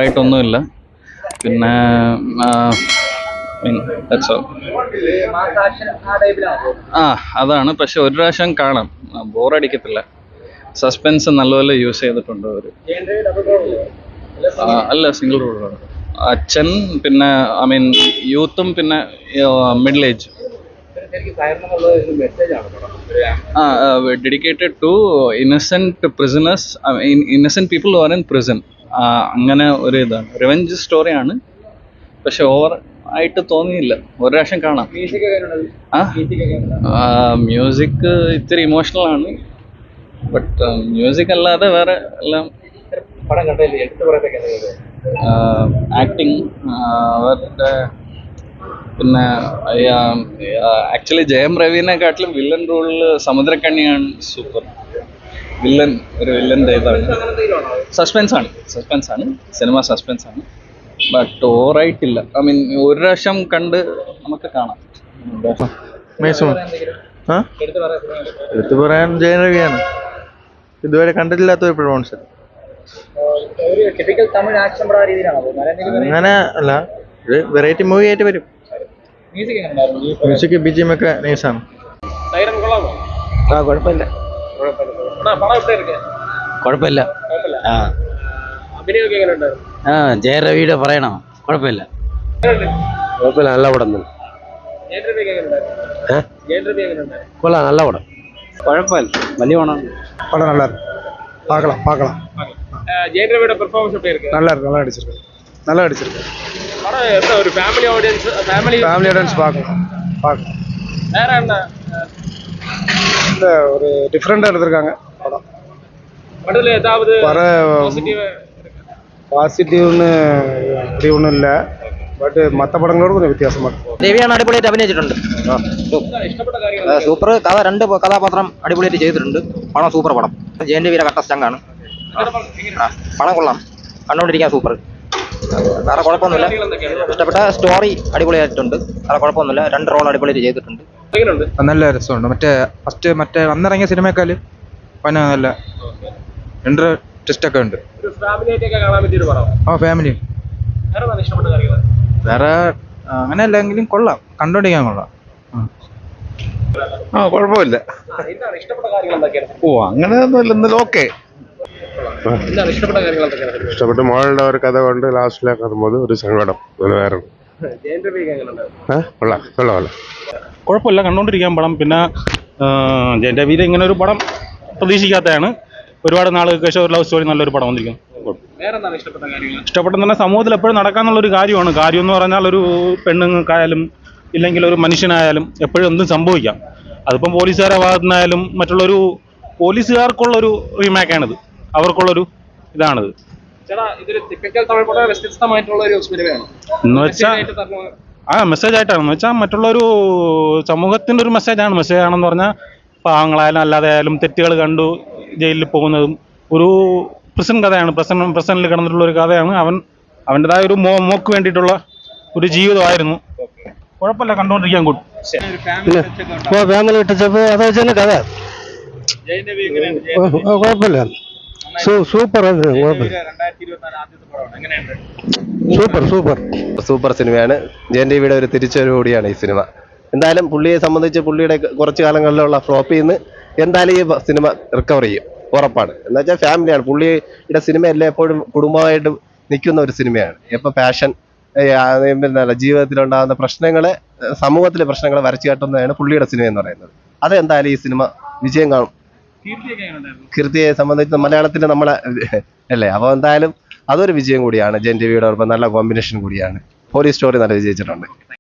ഓവറായിട്ടൊന്നുമില്ല. പിന്നെ അതാണ്. പക്ഷെ ഒരു പ്രാവശ്യം കാണാം, ബോറടിക്കത്തില്ല. സസ്പെൻസ് നല്ലപോലെ യൂസ് ചെയ്തിട്ടുണ്ട് അവർ. അല്ല, സിംഗിൾ റോളാണ്. അച്ഛൻ, പിന്നെ യൂത്തും, പിന്നെ middle age. Dedicated to innocent prisoners, innocent people who are in prison. അങ്ങനെ ഒരു ഇതാണ്, റിവെഞ്ച് സ്റ്റോറിയാണ്. പക്ഷെ ഓവർ ആയിട്ട് തോന്നിയില്ല. ഒരു പ്രാവശ്യം കാണാം. മ്യൂസിക് ഇത്തിരി ഇമോഷണൽ ആണ്. ബട്ട് മ്യൂസിക് അല്ലാതെ വേറെ എല്ലാം ആക്ടിങ്. അവരുടെ പിന്നെ ആക്ച്വലി ജയം രവിനെക്കാട്ടിലും വില്ലൻ റോളിൽ സമുദ്രക്കണ്ണിയാണ് സൂപ്പർ വില്ലൻ. ഒരു വില്ലൻ്റെ ഇതാണ്. സസ്പെൻസ് ആണ് സിനിമ, സസ്പെൻസ് ആണ്. ബട്ട് ഓവറായിട്ടില്ല. ഒരു പ്രാവശ്യം കണ്ട് നമുക്ക് കാണാം. എടുത്തു പറയാൻ ജയൻ രവിയാണ്. ഇതുവരെ കണ്ടിട്ടില്ലാത്ത ഒരു പെർഫോമൻസ്. അങ്ങനെ അല്ല, ഒരു വെറൈറ്റി മൂവി ആയിട്ട് വരും. മ്യൂസിക് BGM ഒക്കെ നൈസാണ്. കുഴപ്പമില്ല. ജയൻ രവിയുടെ പറയണം. കുഴപ്പമില്ല, നല്ല പടം തന്നെ. കൊള്ളാം, നല്ല പടം. കുഴപ്പമില്ല, വലിയ പടം. படம் நல்லா இருக்கு, பார்க்கலாம். ஜெயன் ரவியோட பெர்ஃபார்மன்ஸ் எப்படி இருக்கு? நல்லா இருக்கு, நல்லா அடிச்சிருக்கு. படம் எப்படி ஒரு ஃபேமிலி ஆடியன்ஸ் பார்க்கலாம். வேற என்ன இந்த ஒரு டிஃப்ரெண்டா எடுத்திருக்காங்க படம். படத்துல ஏதாவது பாசிட்டிவ்னு அப்படி ஒன்றும் இல்லை. ബട്ട് മറ്റ പടങ്ങളോട് கொஞ்சம் വ്യത്യാസமா இருக்கும். രവിയാണ് അടിപൊളിയായിട്ട് അഭിനയിച്ചിട്ടുണ്ട്. സൂപ്പർ കഥ, 2 കഥാപാത്രം അടിപൊളിയായിട്ട് ചെയ്തിട്ടുണ്ട്. പണം സൂപ്പർ പടം. ജയൻ രവിയുടെ കട്ട സ്റ്റങ്കാണ്. പണം കൊള്ളാം, കണ്ടുകൊണ്ടിരിക്കാൻ സൂപ്പർ. വേറെ കുഴപ്പമൊന്നുമില്ല. ഇഷ്ടപ്പെട്ട സ്റ്റോറി അടിപൊളിയായിട്ടുണ്ട്. വേറെ കുഴപ്പമൊന്നുമില്ല. 2 റോൾ അടിപൊളിയായിട്ട് ചെയ്തിട്ടുണ്ട്. നല്ല രസമുണ്ട്. മറ്റേ അന്നിറങ്ങിയ സിനിമക്കാല് പിന്നെ നല്ല ഇൻട്രസ്റ്റ് ഒക്കെ ഉണ്ട്. ഫാമിലി. വേറെ അങ്ങനെ അല്ലെങ്കിലും കൊള്ളാം, കണ്ടോണ്ടിരിക്കാൻ കൊള്ളാം. കുഴപ്പമില്ല. അങ്ങനെയൊന്നുമില്ല, എന്നാലും ഓക്കെ. ഇഷ്ടപ്പെട്ട മോളുടെ ഒരു കഥ കൊണ്ട് ലാസ്റ്റിലേക്ക് എത്തുമ്പോൾ ഒരു സങ്കടം വേറെ. കൊള്ളാം. കുഴപ്പമില്ല, കണ്ടോണ്ടിരിക്കാൻ പടം. പിന്നെ ജയൻ രവിയുടെ ഇങ്ങനെ ഒരു പടം പ്രതീക്ഷിക്കാത്തതാണ്. ഒരുപാട് നാളുകൾക്ക് ശേഷം ഒരു ലവ് സ്റ്റോറി നല്ലൊരു പടം വന്നിരിക്കുന്നു. ഇഷ്ടപ്പെട്ടെന്ന് പറഞ്ഞാൽ സമൂഹത്തിൽ എപ്പോഴും നടക്കാന്നുള്ളൊരു കാര്യമാണ്. കാര്യം എന്ന് പറഞ്ഞാൽ ഒരു പെണ്ണുങ്ങൾക്കായാലും ഇല്ലെങ്കിൽ ഒരു മനുഷ്യനായാലും എപ്പോഴും എന്തും സംഭവിക്കാം. അതിപ്പം പോലീസുകാരുടെ ഭാഗത്തുനിന്നായാലും മറ്റുള്ളൊരു പോലീസുകാർക്കുള്ളൊരു റീമേക്കാണിത്, അവർക്കുള്ളൊരു ഇതാണിത്. എന്ന് വെച്ചാൽ മെസ്സേജ് ആയിട്ടാണ്. എന്ന് വെച്ചാൽ മറ്റുള്ളൊരു സമൂഹത്തിൻ്റെ ഒരു മെസ്സേജാണെന്ന് പറഞ്ഞാൽ പാവങ്ങളായാലും അല്ലാതെ ആയാലും തെറ്റുകൾ കണ്ടു ജയിലിൽ പോകുന്നതും ഒരു പ്രസൻ കഥയാണ്. പ്രസനിൽ കിടന്നിട്ടുള്ള ഒരു കഥയാണ്. അവൻ്റെതായ ഒരു മോക്ക് വേണ്ടിയിട്ടുള്ള ഒരു ജീവിതമായിരുന്നു. കുഴപ്പമില്ല, കണ്ടുകൊണ്ടിരിക്കാൻ കൂട്ടും. ഫാമിലി ഇട്ടപ്പോൾ അത് വെച്ചാൽ കഥ കുഴപ്പമില്ല, സൂപ്പർ. സൂപ്പർ സിനിമയാണ്. ജയൻ രവിയുടെ ഒരു തിരിച്ചുവരവ് കൂടിയാണ് ഈ സിനിമ. എന്തായാലും പുള്ളിയെ സംബന്ധിച്ച് പുള്ളിയുടെ കുറച്ച് കാലങ്ങളിലുള്ള ഫ്ലോപ്പിൽ നിന്ന് എന്തായാലും ഈ സിനിമ റിക്കവർ ചെയ്യും, ഉറപ്പാണ്. എന്ന് വെച്ചാൽ ഫാമിലിയാണ് പുള്ളിയുടെ സിനിമ. എല്ലാം എപ്പോഴും കുടുംബമായിട്ട് നിൽക്കുന്ന ഒരു സിനിമയാണ്. എപ്പോൾ പാഷൻ, ജീവിതത്തിലുണ്ടാകുന്ന പ്രശ്നങ്ങളെ, സമൂഹത്തിലെ പ്രശ്നങ്ങളെ വരച്ചു കാട്ടുന്നതാണ് പുള്ളിയുടെ സിനിമ എന്ന് പറയുന്നത്. അത് എന്തായാലും ഈ സിനിമ വിജയം കാണും. കീർത്തിയെ സംബന്ധിച്ച് മലയാളത്തിൽ നമ്മളെ അല്ലേ, അപ്പോൾ എന്തായാലും അതൊരു വിജയം കൂടിയാണ്. ജയൻ രവിയുടെ നല്ല കോമ്പിനേഷൻ കൂടിയാണ്. പോലീസ് സ്റ്റോറി നല്ല വിജയിച്ചിട്ടുണ്ട്.